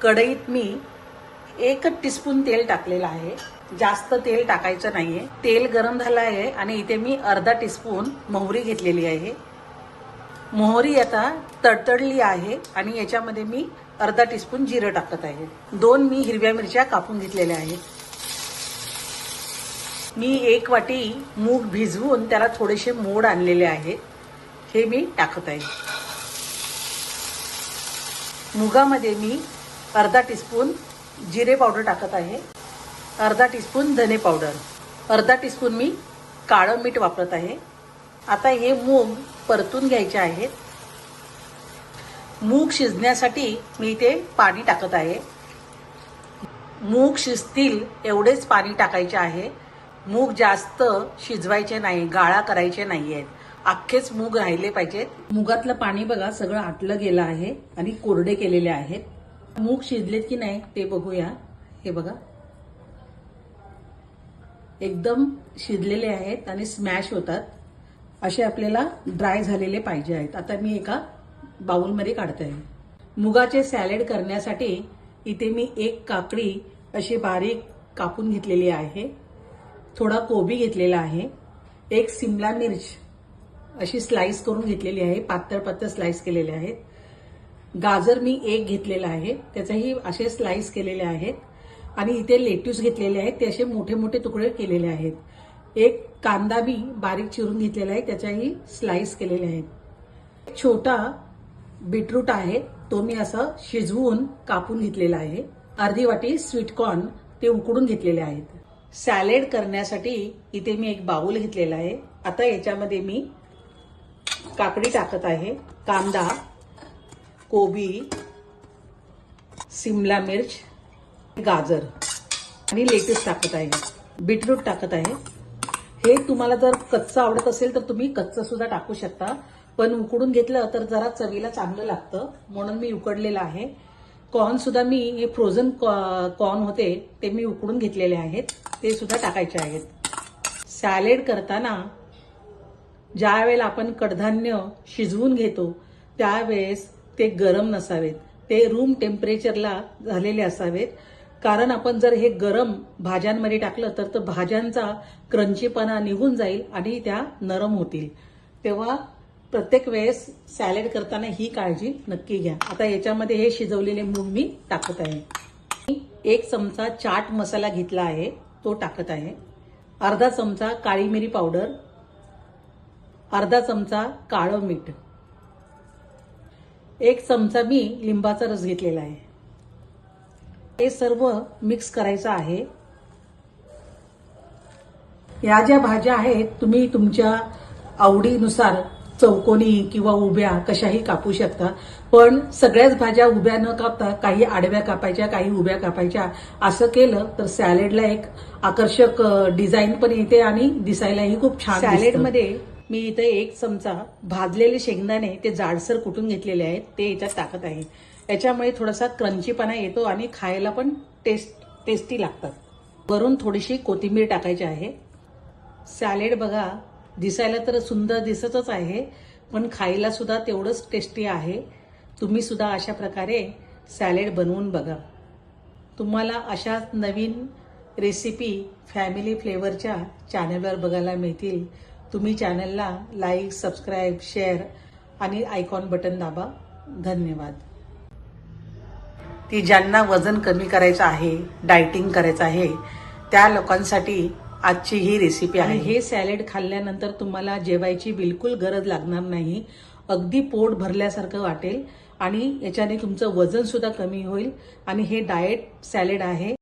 कढईत मी 1 टीस्पून तेल टाकलेलं आहे. जास्त तेल टाकायचं नाहीये. तेल गरम झालं आहे आणि इथे मी अर्धा टीस्पून मोहरी घेतलेली आहे. मोहरी आता तडतडली आहे आणि याच्यामध्ये मी अर्धा टीस्पून जिरं टाकत आहे. 2 मी हिरव्या मिरच्या कापून घेतलेल्या आहेत. मी 1 वाटी मूग भिजवून त्याला थोडेसे मोड आणलेले आहेत, हे मी टाकत आहे. मुगामध्ये मी अर्धा टीस्पून जिरे पावडर टाकत आहे, अर्धा टीस्पून धने पावडर, अर्धा टीस्पून मी काळं मीठ वापरत आहे. आता हे मूग परतून घ्यायचे आहेत. मूग शिजण्यासाठी मी इथे पाणी टाकत आहे. मूग शिजतील एवढेच पाणी टाकायचे आहे. मूग जास्त शिजवायचे नाही, गाळा करायचे नाहीयेत. अख्खेच मूग राहिले पाहिजेत. मुगातलं पाणी बघा सगळं आटलं गेलं आहे आणि कोरडे केलेले आहेत. मूग शिजलेत की नाही ते बघूया. हे बघा एकदम शिजलेले आहेत आणि स्मॅश होतात असे आपल्याला ड्राय झालेले पाहिजे आहेत. आता मी एका बाउलमध्ये काढते आहे. मुगाचे सॅलेड करण्यासाठी इथे मी 1 काकडी अशी बारीक कापून घेतलेली आहे. थोडा कोबी घेतलेला आहे. 1 सिमला मिर्च अशी स्लाइस करून घेतलेली आहे. पातळ पातळ स्लाइस केलेले आहेत. गाजर मी 1 घेतलेला आहे, त्याचाही असे स्लाइस केलेले आहेत. आणि इथे लेट्यूस घेतलेले आहेत, ते असे मोठे मोठे तुकडे केलेले आहेत. 1 कांदा मी बारीक चिरून घेतलेला आहे, त्याच्याही स्लाइस केलेले आहेत. छोटा बीटरूट आहे, तो मी असं शिजवून कापून घेतलेला आहे. अर्धी वाटी स्वीट कॉर्न ते उकडून घेतलेले आहेत. सॅलेड करण्यासाठी इथे मी 1 बाउल घेतलेला आहे. आता याच्यामध्ये मी काकडी टाकत आहे, कांदा, कोबी, सिमला मिर्च, गाजर आणि लेट्यूस टाकत आहे. बीटरूट टाकत आहे. हे तुम्हाला जर कच्चं आवडत असेल तर तुम्ही कच्चं सुद्धा टाकू शकता, पण उकडून घेतलं तर जरा चवीला चांगलं लागतं म्हणून मी उकडलेलं आहे. कॉर्न सुद्धा मी हे फ्रोझन कॉर्न होते ते मी उकडून घेतलेले आहेत, ते सुद्धा टाकायचे आहेत. सॅलेड करताना ज्या वेळेला आपण कडधान्य शिजवून घेतो त्यावेळेस ते गरम नसावेत, ते रूम टेम्परेचरला झालेले असावेत. कारण आपण जर हे गरम भाज्यांमध्ये टाकलं तर भाज्यांचा क्रंचीपणा निघून जाईल आणि त्या नरम होतील. तेव्हा प्रत्येक वेळेस सॅलेड करताना ही काळजी नक्की घ्या. आता याच्यामध्ये हे शिजवलेले मूग मी टाकत आहे. 1 चमचा चाट मसाला घेतला आहे, तो टाकत आहे. अर्धा चमचा काळी मिरी पावडर, अर्धा चमचा काळं मीठ, 1 चमचा मी लिंबाचा रस घेतलेला आहे. हे सर्व मिक्स करायचं आहे. या ज्या भाज्या आहेत तुम्ही तुमच्या आवडीनुसार चौकोनी किंवा उभ्या कशाही कापू शकता, पण सगळ्याच भाज्या उभ्या न कापता काही आडव्या कापायच्या, काही उभ्या कापायच्या. असं केलं तर सॅलेडला एक आकर्षक डिझाईन पण येते आणि दिसायलाही खूप छान. सॅलेडमध्ये मी इथे 1 चमचा भाजलेले शेंगदाणे ते जाडसर कुटून घेतलेले आहेत, ते याच्यात टाकत आहे. याच्यामुळे थोडासा क्रंचीपणा येतो आणि खायला पण टेस्टी लागतात. वरून थोडीशी कोथिंबीर टाकायची आहे. सॅलेड बघा दिसायला तर सुंदर दिसतच आहे, पण खायला सुद्धा तेवढंच टेस्टी आहे. तुम्ही सुद्धा अशा प्रकारे सॅलेड बनवून बघा. तुम्हाला अशा नवीन रेसिपी फॅमिली फ्लेवरच्या चॅनलवर बघायला मिळतील. तुम्ही चॅनलला लाईक, सबस्क्राईब, शेअर आणि आयकॉन बटन दाबा. धन्यवाद. ती ज्यांना वजन कमी करायचं आहे, डायटिंग करायचं आहे, त्या लोकांसाठी आजची ही रेसिपी आहे. हे सॅलेड खाल्ल्यानंतर तुम्हाला जेवायची बिलकुल गरज लागणार नाही. अगदी पोट भरल्यासारखं वाटेल आणि याच्याने तुमचं वजन सुद्धा कमी होईल. आणि हे डाएट सॅलेड आहे.